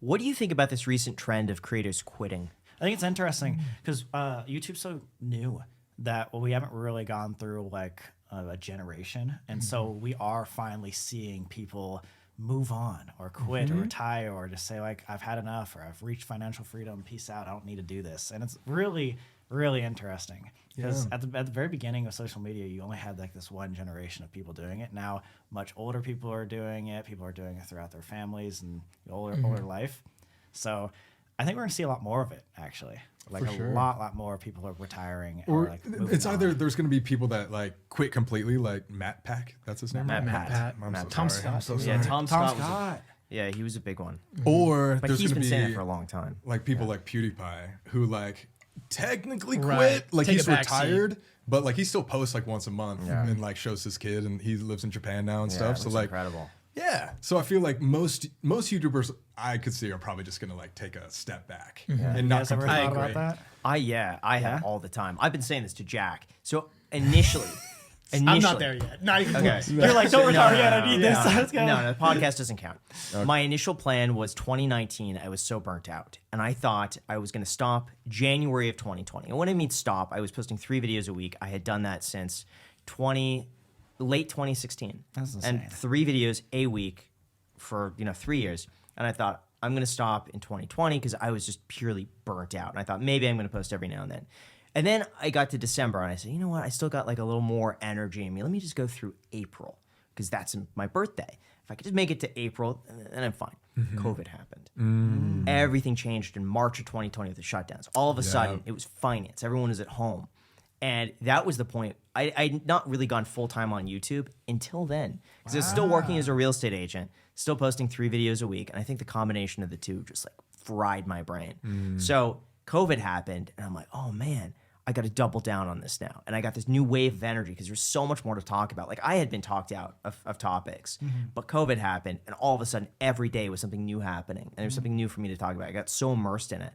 What do you think about this recent trend of creators quitting? I think it's interesting because YouTube's so new that we haven't really gone through like a generation. And so we are finally seeing people move on or quit or retire or just say like, I've had enough or I've reached financial freedom. Peace out. I don't need to do this. And it's really, really interesting because at the very beginning of social media, you only had like this one generation of people doing it. Now, much older people are doing it. People are doing it throughout their families and older life. So I think we're going to see a lot more of it, actually. Like lot more people are retiring. Or like it's either there's going to be people that like quit completely, like Matt Pack. That's his name. Matt. Tom Scott. I'm so sorry. Yeah, Tom Scott. Scott. Yeah, he was a big one. Or But there's he's going been to saying it be for a long time. like people like PewDiePie who like technically quit. Right. Like Take he's a back seat. retired, but like he still posts like once a month and like shows his kid, and he lives in Japan now and stuff. So like incredible. yeah. So I feel like most YouTubers I could see are probably just going to like take a step back and You not guys ever completely thought quit. about that? I have all the time. I've been saying this to Jack. So initially, I'm not there yet. Not even Okay. close. You're like, don't retire yet. I need this. Let's go. No, the podcast doesn't count. My initial plan was 2019. I was so burnt out. And I thought I was going to stop January of 2020. And when I mean stop, I was posting 3 videos a week. I had done that since late 2016. That's insane. And 3 videos a week for 3 years. And I thought, I'm going to stop in 2020 because I was just purely burnt out. And I thought maybe I'm going to post every now and then. And then I got to December and I said, you know what? I still got like a little more energy in me. Let me just go through April because that's my birthday. If I could just make it to April, then I'm fine. COVID happened. Everything changed in March of 2020 with the shutdowns. All of a sudden, it was finance. Everyone was at home. And that was the point. I'd not really gone full-time on YouTube until then. Because I was still working as a real estate agent, still posting 3 videos a week. And I think the combination of the two just like fried my brain. So COVID happened, and I'm like, oh man, I got to double down on this now. And I got this new wave of energy because there's so much more to talk about. Like I had been talked out of topics, but COVID happened, and all of a sudden every day was something new happening. And there's something new for me to talk about. I got so immersed in it.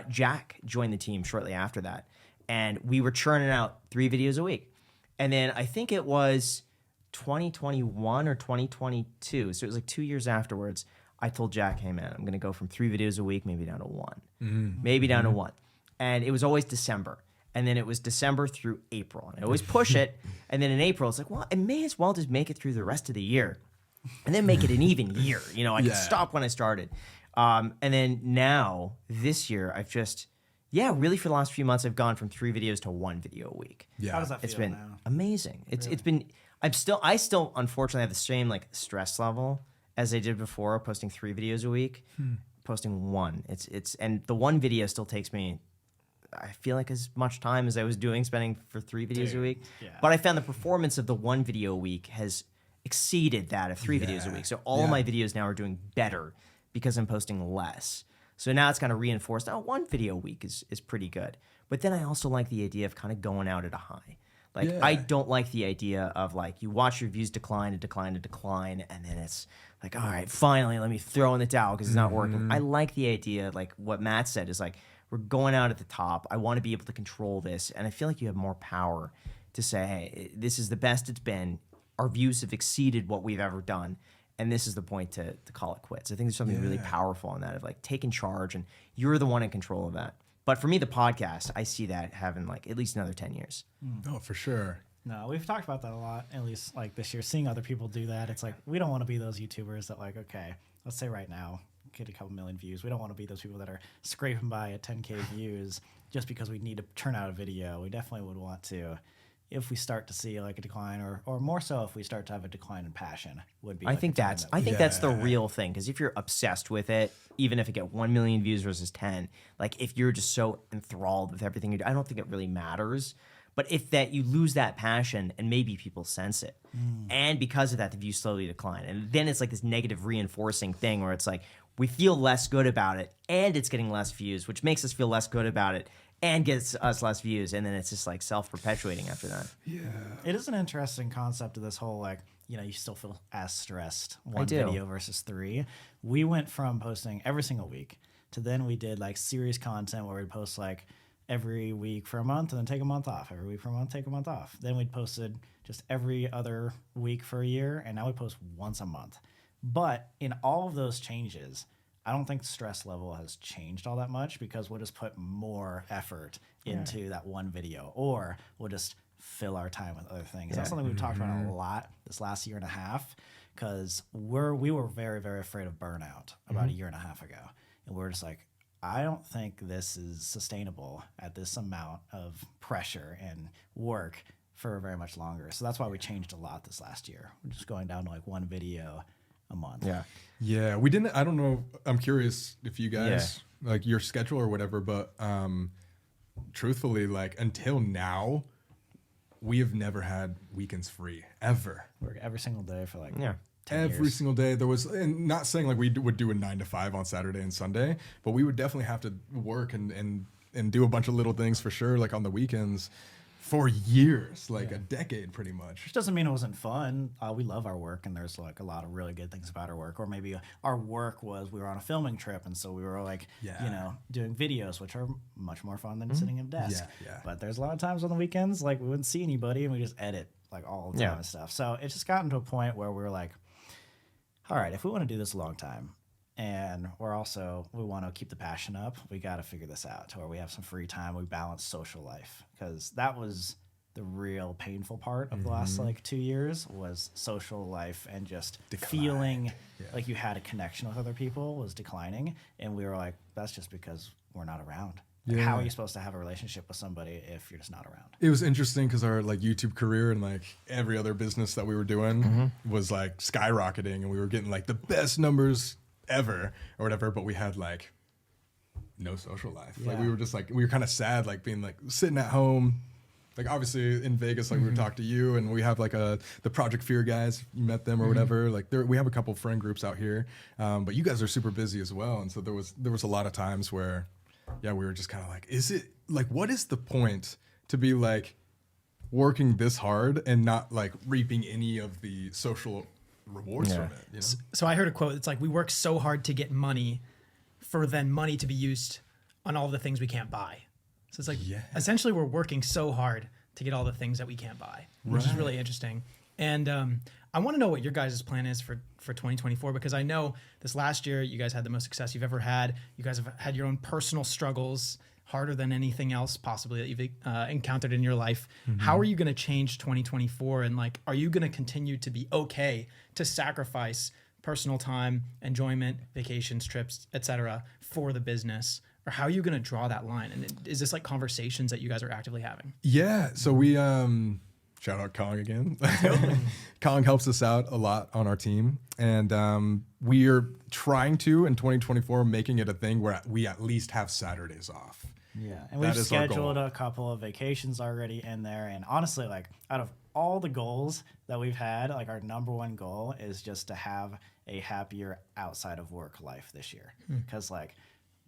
Jack joined the team shortly after that, and we were churning out 3 videos a week. And then I think it was 2021 or 2022. So it was like 2 years afterwards. I told Jack, hey man, I'm going to go from 3 videos a week, maybe down to 1. Maybe down to 1. And it was always December. And then it was December through April. And I always push it. And then in April, it's like, well, I may as well just make it through the rest of the year. And then make it an even year. I could stop when I started. And then now, this year, I've just, really for the last few months, I've gone from 3 videos to 1 video a week. Yeah. How does that feel It's been now? amazing. It's been, I still unfortunately have the same like stress level as I did before, posting 3 videos a week, posting 1. And the 1 video still takes me, I feel like as much time as I was spending for 3 videos a week. Yeah. But I found the performance of the 1 video a week has exceeded that of 3 videos a week. So all of my videos now are doing better because I'm posting less. So now it's kind of reinforced. 1 video a week is pretty good. But then I also like the idea of kind of going out at a high. Like I don't like the idea of like you watch your views decline and decline and decline, and then it's like, all right, finally, let me throw in the towel because it's not working. I like the idea, like what Matt said, is like we're going out at the top. I want to be able to control this, and I feel like you have more power to say, hey, this is the best it's been. Our views have exceeded what we've ever done, and this is the point to call it quits. I think there's something really powerful in that of like taking charge, and you're the one in control of that. But for me, the podcast, I see that having like at least another 10 years. Oh, for sure. No, we've talked about that a lot, at least like this year, seeing other people do that. It's like, we don't want to be those YouTubers that like, okay, let's say right now, get a couple million views. We don't want to be those people that are scraping by at 10K views just because we need to turn out a video. We definitely would want to, if we start to see like a decline or more so if we start to have a decline in passion would be. I think that's the real thing, because if you're obsessed with it, even if it get 1 million views versus 10, like if you're just so enthralled with everything you do, I don't think it really matters. But if that you lose that passion and maybe people sense it, and because of that the views slowly decline, and then it's like this negative reinforcing thing where it's like we feel less good about it and it's getting less views, which makes us feel less good about it and gets us less views, and then it's just like self-perpetuating after that. Yeah. It is an interesting concept of this whole like, you still feel as stressed 1 do. video versus 3. We went from posting every single week to then we did like series content where we'd post like every week for a month and then take a month off. Every week for a month, take a month off. Then we'd posted just every other week for a year, and now we post once a month. But in all of those changes, I don't think stress level has changed all that much because we'll just put more effort into that one video, or we'll just fill our time with other things. That's something we've talked about a lot this last year and a half, because we were very, very afraid of burnout about a year and a half ago. And we're just like, I don't think this is sustainable at this amount of pressure and work for very much longer. So that's why we changed a lot this last year. We're just going down to like one video a month. Yeah, we didn't. I don't know. I'm curious if you guys like your schedule or whatever, but truthfully, like until now, we have never had weekends free ever. Work every single day for like 10 Every years. single day there was, and not saying like we would do a 9 to 5 on Saturday and Sunday, but we would definitely have to work and do a bunch of little things for sure, like on the weekends for years, like a decade pretty much. Which doesn't mean it wasn't fun. We love our work, and there's like a lot of really good things about our work. Or maybe our work was we were on a filming trip, and so we were like, you know, doing videos, which are much more fun than sitting at a desk. But there's a lot of times on the weekends, like we wouldn't see anybody, and we just edit like all the time and stuff. So it's just gotten to a point where we're like, all right, if we want to do this a long time, and we want to keep the passion up, we got to figure this out to where we have some free time. We balance social life, because that was the real painful part of the last like 2 years, was social life, and just feeling like you had a connection with other people was declining. And we were like, that's just because we're not around. Like, how are you supposed to have a relationship with somebody if you're just not around? It was interesting because our like YouTube career and like every other business that we were doing was like skyrocketing, and we were getting like the best numbers ever or whatever, but we had like no social life. Like we were just like, we were kind of sad, like being like sitting at home. Like obviously in Vegas, like we would talk to you, and we have like the Project Fear guys, you met them or whatever. Like we have a couple friend groups out here, but you guys are super busy as well. And so there was a lot of times where, we were just kind of like, is it like, what is the point to be like working this hard and not like reaping any of the social rewards from it? You know? So I heard a quote. It's like, we work so hard to get money for then money to be used on all the things we can't buy. So it's like, essentially we're working so hard to get all the things that we can't buy, which is really interesting. And I want to know what your guys' plan is for 2024, because I know this last year you guys had the most success you've ever had. You guys have had your own personal struggles, harder than anything else possibly that you've encountered in your life. How are you going to change 2024? And like, are you going to continue to be okay to sacrifice personal time, enjoyment, vacations, trips, etc., for the business? Or how are you going to draw that line? And is this like conversations that you guys are actively having? Yeah. So we, shout out Kong again. Kong helps us out a lot on our team. And we are trying to, in 2024, making it a thing where we at least have Saturdays off. Yeah, and we've scheduled a couple of vacations already in there. And honestly, like out of all the goals that we've had, like our number one goal is just to have a happier outside of work life this year. Because like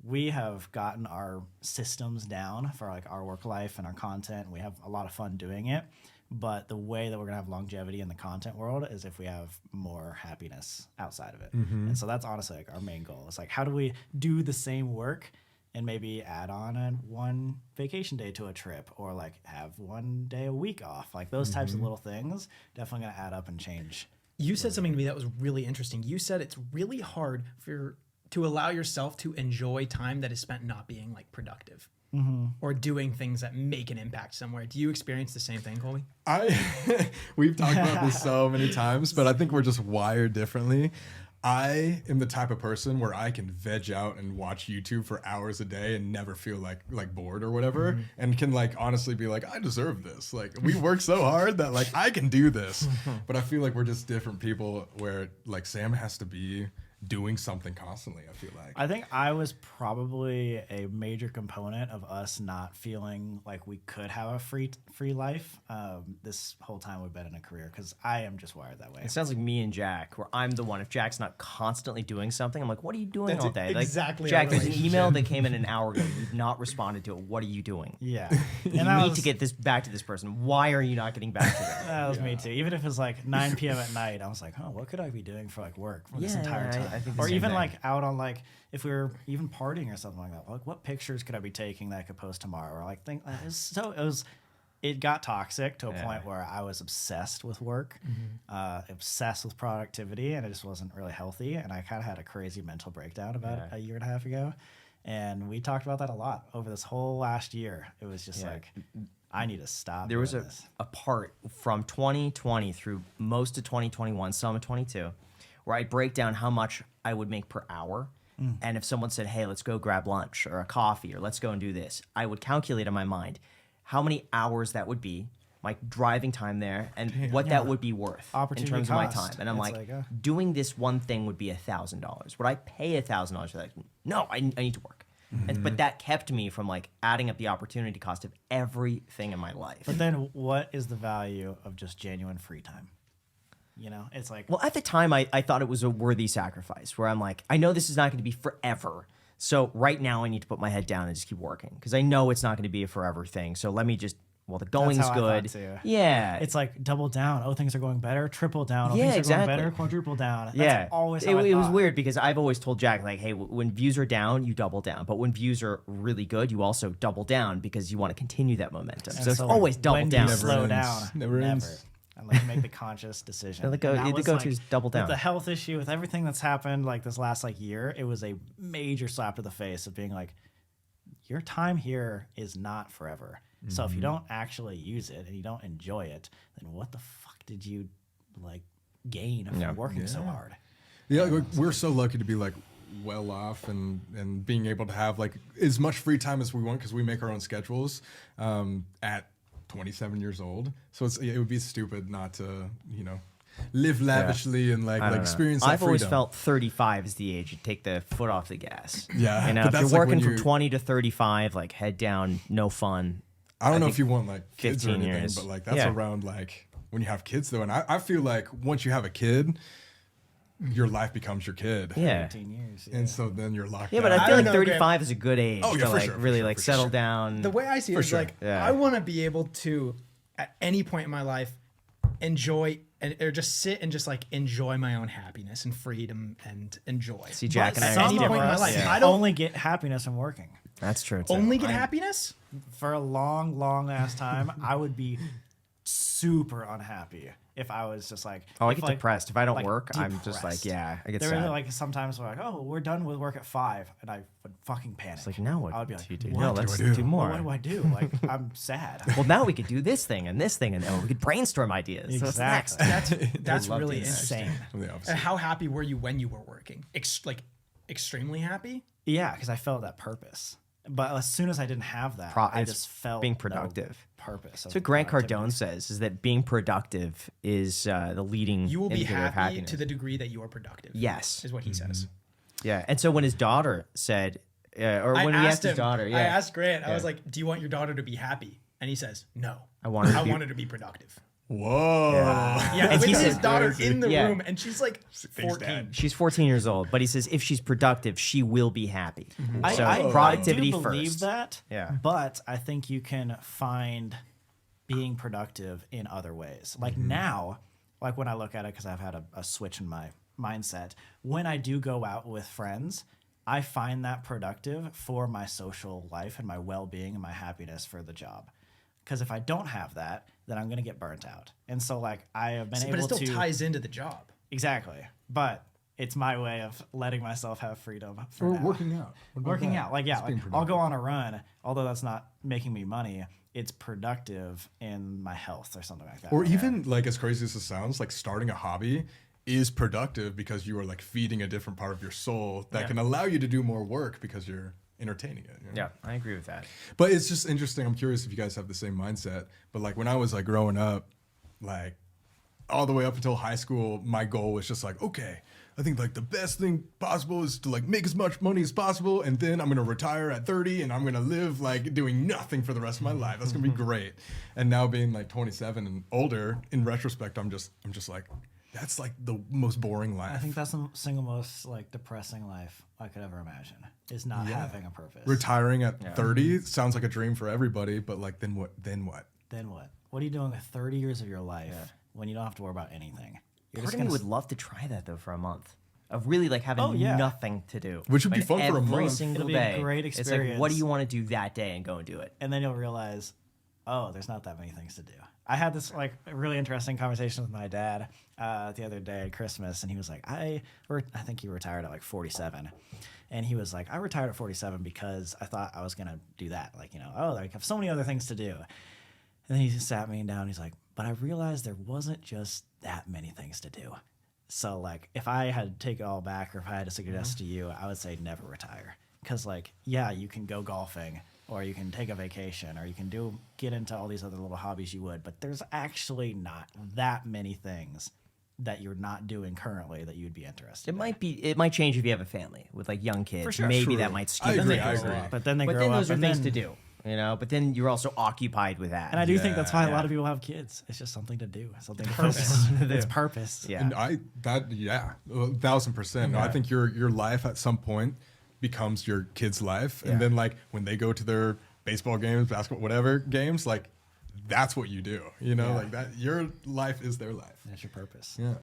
we have gotten our systems down for like our work life and our content, and we have a lot of fun doing it. But the way that we're gonna have longevity in the content world is if we have more happiness outside of it. And so that's honestly like our main goal. It's like, how do we do the same work and maybe add on one vacation day to a trip, or like have one day a week off? Like those types of little things definitely gonna add up and change. You said something to me that was really interesting. You said it's really hard to allow yourself to enjoy time that is spent not being like productive. Or doing things that make an impact somewhere. Do you experience the same thing, Colby? We've talked about this so many times, but I think we're just wired differently. I am the type of person where I can veg out and watch YouTube for hours a day and never feel like bored or whatever, and can like honestly be like, I deserve this. Like we work so hard that like I can do this. But I feel like we're just different people, where like Sam has to be doing something constantly, I feel like. I think I was probably a major component of us not feeling like we could have a free life this whole time we've been in a career, because I am just wired that way. It sounds like me and Jack, where I'm the one. If Jack's not constantly doing something, I'm like, what are you doing all day? exactly Like, Jack, our there's an relationship. email that came in an hour ago. You've not responded to it. What are you doing? Yeah. You need to get this back to this person. Why are you not getting back to them? That was me too. Even if it's like 9 p.m. at night, I was like, oh, what could I be doing for like work for this entire time? I think the or same even thing. like out on like, if we were even partying or something like that, like what pictures could I be taking that I could post tomorrow? Or like it it got toxic to a point where I was obsessed with work, obsessed with productivity, and it just wasn't really healthy. And I kind of had a crazy mental breakdown about a year and a half ago. And we talked about that a lot over this whole last year. It was just like, I need to stop. There was doing this. a part from 2020 through most of 2021, some of 22, where I'd break down how much I would make per hour. And if someone said, hey, let's go grab lunch or a coffee or let's go and do this, I would calculate in my mind how many hours that would be, my driving time there, and what that would be worth in terms of my time. And I'm It's like, doing this one thing would be $1,000. Would I pay $1,000 for that? No, I need to work. But that kept me from like adding up the opportunity cost of everything in my life. But then what is the value of just genuine free time? You know, it's like, Well, at the time, I thought it was a worthy sacrifice where I'm like, I know this is not going to be forever. So right now I need to put my head down and just keep working because I know it's not going to be a forever thing. So let me just, the going's how I thought good. too. Yeah. it's like double down. Oh, things are going better. Triple down. Oh, Yeah, things are exactly. going better. Quadruple down. That's yeah. always it, how I it was thought. weird because I've always told Jack, like, hey, when views are down, you double down. But when views are really good, you also double down because you want to continue that momentum. And So it's like, always double when do down. you slow Never down. ends. Never ends. I like to make the conscious decision. The And that was, go-to is double down. With the health issue, with everything that's happened like this last like year, it was a major slap to the face of being like, your time here is not forever. So if you don't actually use it and you don't enjoy it, then what the fuck did you like gain from working so hard? Yeah, like, we're so lucky to be like well off and being able to have like as much free time as we want because we make our own schedules at 27 years old. So it would be stupid not to, live lavishly and like experience that I've always freedom. felt 35 is the age you take the foot off the gas. Yeah, You know, but if that's you're like when working from you- 20 to 35, like head down, no fun. I don't know if think you want like kids or 15 anything, years. but like that's Yeah. around like when you have kids though. And I feel like once you have a kid, your life becomes your kid. Yeah. 15 years. And so then you're locked Yeah, but down. I feel don't like know, 35 is a good age Oh, yeah, to for like sure, for really sure, like for settle sure. down. The way I see it For is sure. like Yeah. I want to be able to, at any point in my life, enjoy or just sit and just like enjoy my own happiness and freedom and enjoy. See, Jack and I At are any different. point in my us life, Yeah. I don't only get happiness from working. That's true. Too. only get happiness. For a long, long ass time, I would be super unhappy if I was just like, Oh, I if, get like, depressed. If I don't like, work, I'm just like, depressed. yeah, I get There sad. were like sometimes we're like, oh, we're done with work at 5, and I would fucking panic. It's like, now what I would be do like, you do? what No, do let's I do? do more. What do I do? Like, I'm sad. Well, now we could do this thing and this thing, and we could brainstorm ideas. So what's next? Exactly. That's love really doing that. interesting. Insane. From the opposite. And how happy were you when you were working? Like extremely happy. Yeah, because I felt that purpose. But as soon as I didn't have that, I it's just felt being no productive. purpose. That's what Grant Cardone says: is that being productive is the leading You will be indicator of happy happiness. to the degree that you are productive. Yes. is what he says. Yeah, and so when his daughter said, or when we asked his daughter, I asked Grant. I Yeah. was like, "Do you want your daughter to be happy?" And he says, "No, I want her to be- want her to be productive." Whoa. Yeah, And with he his said- daughter in the Yeah. room, and she's like 14. she's 14 years old, but he says if she's productive, she will be happy. So I productivity do believe first. that. Yeah. But I think you can find being productive in other ways. Like now, like when I look at it, because I've had a switch in my mindset, when I do go out with friends, I find that productive for my social life and my well-being and my happiness for the job. Because if I don't have that, then I'm going to get burnt out. And so like I have been But it able still to... ties into the job. Exactly. But it's my way of letting myself have freedom for Or now. working out. What about Working that? out. Like, yeah, Just being like, I'll go productive. on a run, although that's not making me money. It's productive in my health or something like that. Or even like as crazy as it sounds, like starting a hobby is productive because you are like feeding a different part of your soul that can allow you to do more work because you're entertaining it. You know? Yeah, I agree with that. But it's just interesting. I'm curious if you guys have the same mindset. But like when I was like growing up, like all the way up until high school, my goal was just like, okay, I think like the best thing possible is to like make as much money as possible, and then I'm gonna retire at 30, and I'm gonna live like doing nothing for the rest of my life. That's gonna be great. And now being like 27 and older, in retrospect, I'm just like, that's like the most boring life. I think that's the single most like depressing life I could ever imagine is not having a purpose. Retiring at 30 sounds like a dream for everybody, but like then what? Then what? What are you doing with 30 years of your life when you don't have to worry about anything? You're Part just of me gonna would love to try that though for a month. Of really like having Oh, yeah. nothing to do. Which would be Like, fun for a every month. single It'll be a day. great It's like, what do experience. you want to do that day and go and do it? and then you'll realize oh, there's not that many things to do. I had this like really interesting conversation with my dad the other day at Christmas, and he was like, I think he retired at like 47. And he was like, I retired at 47 because I thought I was going to do that. Like, I have so many other things to do. And then he sat me down. He's like, but I realized there wasn't just that many things to do. So like, if I had to take it all back, or if I had to suggest to you, I would say never retire. Because like, yeah, you can go golfing, or you can take a vacation, or you can get into all these other little hobbies you would, but there's actually not that many things that you're not doing currently that you'd be interested in. It might change if you have a family with like young kids. For sure. Maybe True. that might skew I agree, things I a agree. lot. But then they But grow then up, those are and things then- to do, But then you're also occupied with that. And I do think that's why a Yeah. lot of people have kids. It's just something to do, something to focus. It's purpose. Yeah. And 1,000%. No, I think your life at some point becomes your kid's life, and then like when they go to their baseball games, basketball, whatever games, like that's what you do. Like that. Your life is their life. That's your purpose. Yeah.